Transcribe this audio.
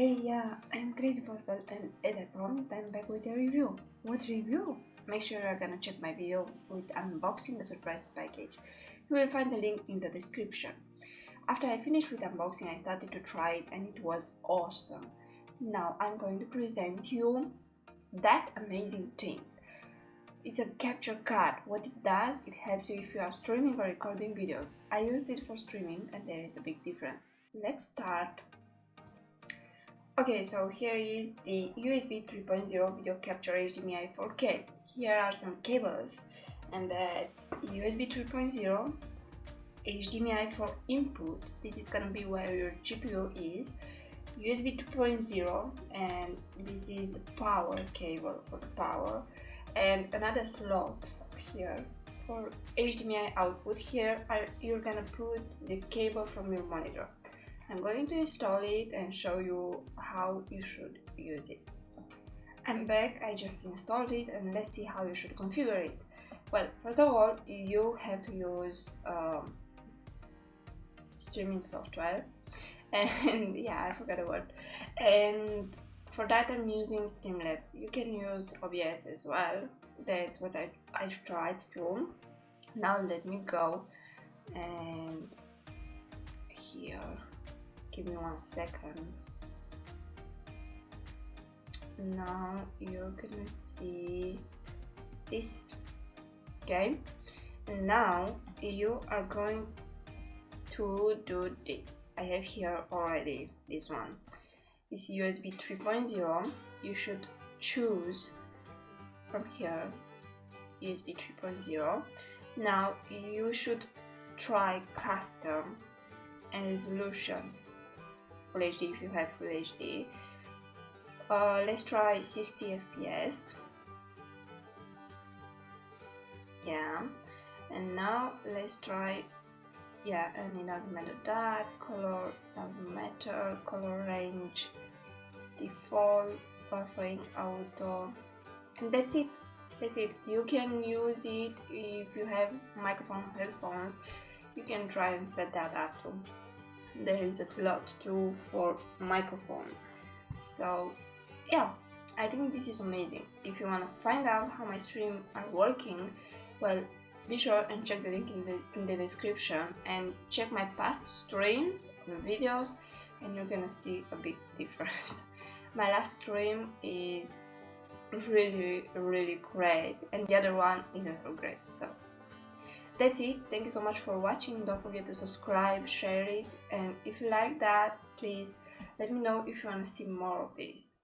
Hey, yeah, I'm Crazy Possible, and as I promised, I'm back with a review. What review? Make sure you're gonna check my video with unboxing the surprise package. You will find the link in the description. After I finished with unboxing, I started to try it and it was awesome. Now I'm going to present you that amazing thing. It's a capture card. What it does, it helps you if you are streaming or recording videos. I used it for streaming and there is a big difference. Let's start. Okay, so here is the USB 3.0 video capture HDMI 4K. Here are some cables, and that's USB 3.0, HDMI for input. This is gonna be where your GPU is. USB 2.0, and this is the power cable for the power, and another slot here for HDMI output. Here you're gonna put the cable from your monitor. I'm going to install it and show you how you should use it. I'm back, I just installed it, and let's see how you should configure it. Well, first of all, you have to use streaming software, and yeah, I forgot the word. And for that I'm using Streamlabs. You can use OBS as well. That's what I've tried to. Now let me go and here. Give me 1 second. Now you're gonna see this. Okay, and now you are going to do this. I have here already this one. This USB 3.0. You should choose from here USB 3.0. Now you should try custom and resolution. Full HD if you have Full HD. Let's try 60 FPS. Yeah, and now let's try, yeah, and it doesn't matter that, color doesn't matter, color range, default, buffering, auto, and that's it. That's it. You can use it if you have microphone headphones. You can try and set that up too. There is a slot too for microphone. So yeah, I think this is amazing. If you want to find out how my streams are working, well, be sure and check the link in the description and check my past streams and videos, and you're gonna see a big difference. My last stream is really great, and the other one isn't so great. So that's it. Thank you so much for watching. Don't forget to subscribe, share it, and if you like that, please let me know if you want to see more of this.